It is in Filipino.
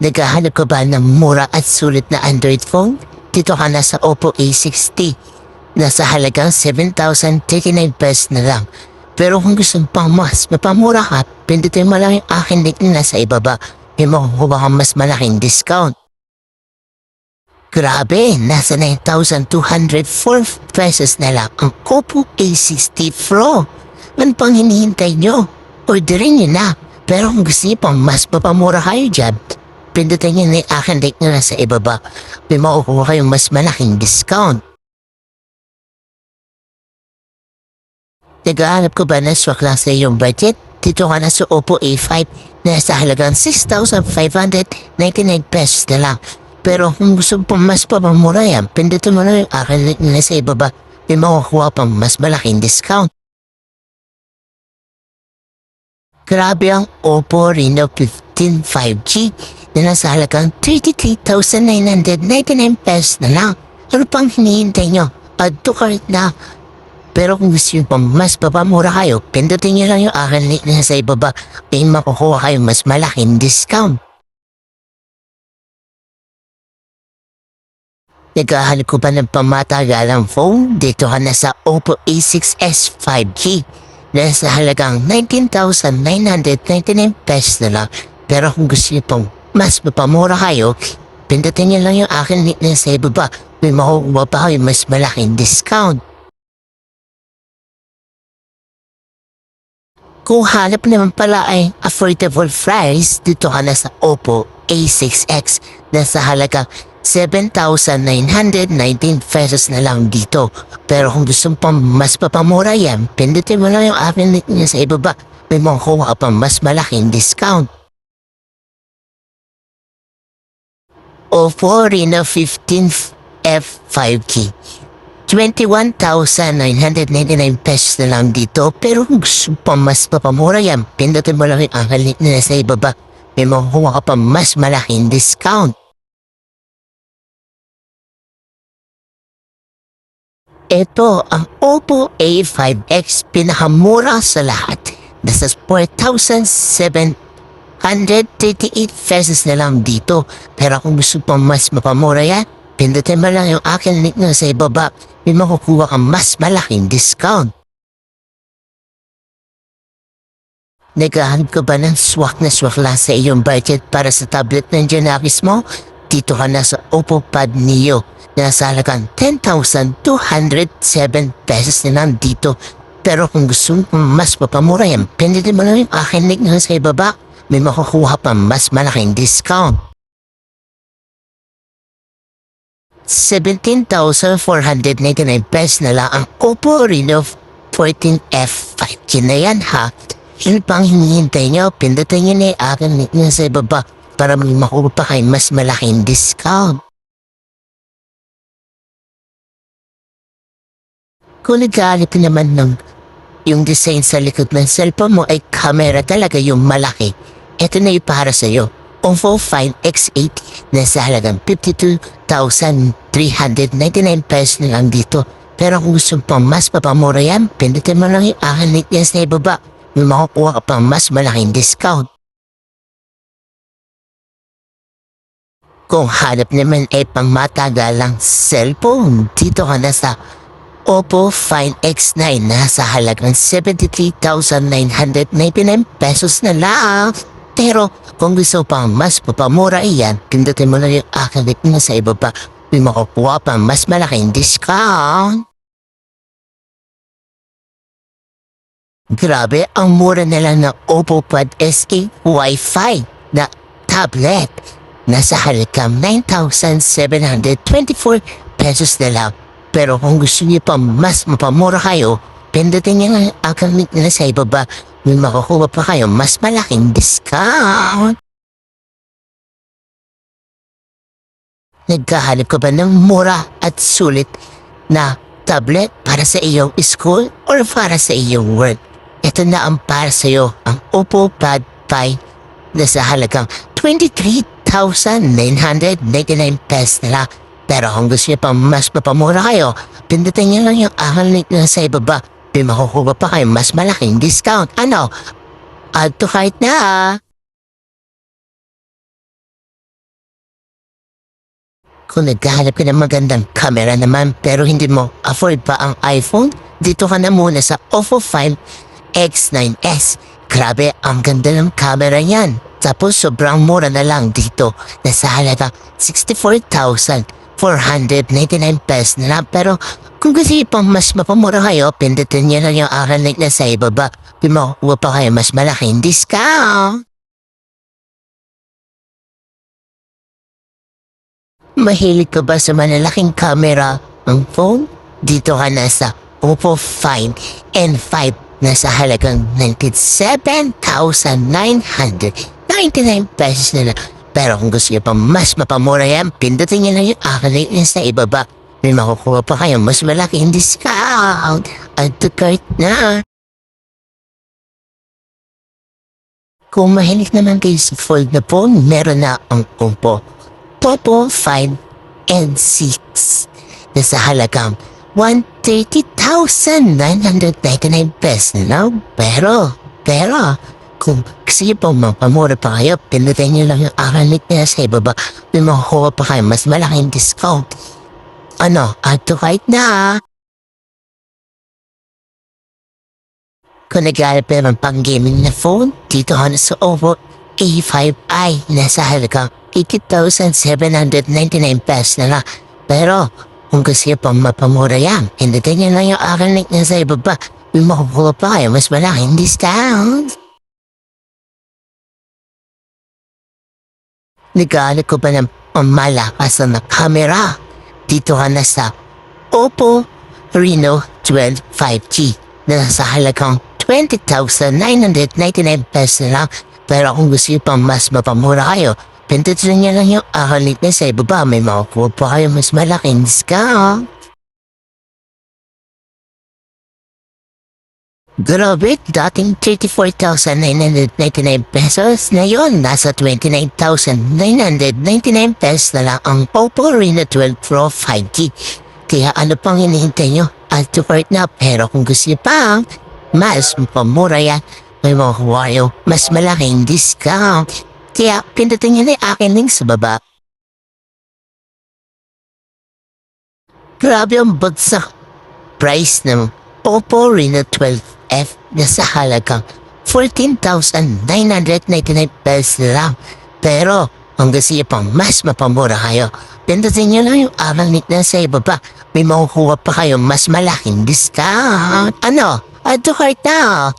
Naghahanap ka ba ng mura at sulit na Android phone? Dito ka na sa Oppo A60. Nasa halagang 7,039 pesos na lang. Pero kung gusto mo pang mas mapamura ka, pindutin mo lang yung akin link na nasa ibaba. May makukuha kang mas malaking discount. Grabe, nasa 9,204 pesos na lang ang Oppo A60 Pro. Ano pang hinihintay nyo? Orderin nyo na. Pero kung gusto nyo pang mas mapamura kayo dyan, pindutin nyo na yung akin link na nasa ibaba. May makukuha kayong mas malaking discount. Naghahanap ko ba ng swak lang sa iyong budget? Dito ka na sa Oppo A5 na sa halagang 6,599 pesos na lang. Pero kung gusto mo pang mas pamamura yan, pindutin mo na yung akin link na nasa ibaba. May makukuha pang mas malaking discount. Grabe ang Oppo Reno 15 5G na nasa halagang 33,999 pesos na lang. Ano pang hinihintay nyo? Add to cart na. Pero kung gusto nyo pang mas papamura kayo, pindutin nyo lang yung akin link na sa ibaba. May makukuha kayo mas malaking discount. Naghahanap ko ba ng pamatagalang phone? Dito ka na sa Oppo A6s 5G. Nasa halagang 19,999 pesos na lang. Pero kung gusto nyo pang mas mapamura kayo, pindutin nyo lang yung akin link na sa ibaba. May makukuha pa kayo mas malaking discount. Kung hanap naman pala ay affordable price, dito ka na sa Oppo A6X na sa halagang 7,919 pesos na lang dito. Pero kung gusto mo pang mas papamura yan, pindutin mo lang yung akin link niya sa ibaba. May makukuha pa mas malaking discount. Oppo Reno 15 F5K. 21,999 pesos na lang dito. Pero kung gusto mo pang mas papamura yan, pindutin mo lang yung akin link niya sa ibaba. May makukuha ka pa mas malaking discount. Ito ang Oppo A5X, pinakamura sa lahat. Nasa 4,738 pesos na lang dito. Pero kung gusto pang mas mapamura yan, pindutin mo lang yung akin link na sa ibaba. May makukuha kang mas malaking discount. Naghahanap ka ba ng swak na swak lang sa iyong budget para sa tablet ng Janakis mo? Dito ka na sa Oppo Pad Neo. Nasa halagang 10,207 pesos na lang dito. Pero kung gusto mo mas mapamura yan, pindutin mo lang yung akin link na sa ibaba. May makukuha pa mas malaking discount. 17,499 pesos na lang ang Oppo Reno 14F 5G na yan ha. Yun pang hinihintay nyo, pindutin nyo na yung akin link na sa ibaba para may makukuha pa kayo mas malaking discount. Kung naghahanap naman ng yung design sa likod ng cellphone mo ay camera talaga yung malaki, ito na yung para sa'yo. Oppo Find X8 na sa halagang 52,399 pesos na lang dito. Pero kung gusto pang mas papamura yan, pindutin mo lang yung akin link yan sa ibaba. May makukuha ka pang mas malaking discount. Kung hanap naman ay pang matagalang cellphone, dito ka na sa Oppo Find X9 na sa halagang 73,999 pesos na lang. Pero kung gusto pang mas papamura iyan, pindutin mo lang yung akin link na sa ibaba. May makukuha pa mas malaking discount. Grabe, ang mura na lang ng Oppo Pad SE Wi-Fi na tablet. Nasa halagang 9,724 pesos na lang. Pero kung gusto niyo pa mas mapamura kayo, pindutin niyo ang aking link na sa ibaba. May makukuha pa kayo mas malaking discount. Naghahanap ka ba ng mura at sulit na tablet para sa iyong school or para sa iyong work? Ito na ang para sa iyo, ang Oppo Pad Pi na sa halagang 23,999 pesos na lang. Pero kung gusto niyo pa mas mapamura kayo, pindutin niyo lang yung aking link na sa ibaba. May makukuha pa kayo mas malaking discount. Ano? Add to cart na! Kung naghahanap ka ng magandang camera naman pero hindi mo afford pa ang iPhone, dito ka na muna sa Oppo Find X9s. Grabe, ang ganda ng camera yan. Tapos sobrang mura na lang dito. Nasa halaga 64,499 pesos na lang. Pero kung gusto niyo pang mas mapamura kayo, pindutin niyo lang yung aking link na sa ibaba. Pimakuha pa kayo mas malaking discount. Mahilig ka ba sa malalaking camera ng phone? Dito ka na sa Oppo Find N5 na sa halagang 97,999 pesos na lang. Pero kung gusto niyo pa mas mapamura yan, pindutin niyo lang yung aking link sa ibaba. May makukuha pa kayo mas malaking discount. Add to cart na. Kung mahilig naman kayo sa fold na phone, meron na ang Oppo Find N6 na sa halagang 130,999 pesos na lang. Pero, kung gusto niyo pang mapamura pa kayo, pindutin niyo lang yung aking link na sa ibaba. May makukuha pa kayo mas malaking discount. Add to cart na. Kung nag-aalap naman pang gaming na phone, dito ka na sa Oppo A5i na sa halagang 80,799 pesos na lang. Pero, kung gusto niyo pang mapamura yan, hindutin niyo lang yung aking link na sa ibaba. May makukuha pa kayo mas malaking discount. Nag-aalap ko ba ng malakas na camera? Dito ka na sa Oppo Reno 12 5G na sa halagang 20,999 pesos na lang. Pero kung gusto niyo pang mas mapamura kayo, pindutin niyo lang yung aking link na sa ibaba. May makukuha pa kayo mas malaking discount. Grabe, dating 34,999 pesos. Ngayon, nasa 29,999 pesos na lang ang Oppo Reno 12 Pro 5G. Kaya ano pang hinihintay nyo? Add to cart na. Pero kung gusto niyo pang mas mapamura yan, may makukuha kayo mas malaking discount. Kaya pindutin niyo na yung aking link sa baba. Grabe ang bagsak price ng Oppo Reno 12F na sa halagang 14,999 pesos na lang. Pero kung gusto niyo pang mas mapamura kayo, pindutin niyo lang yung aking link na sa ibaba. May makukuha pa kayo mas malaking discount. Add to cart na.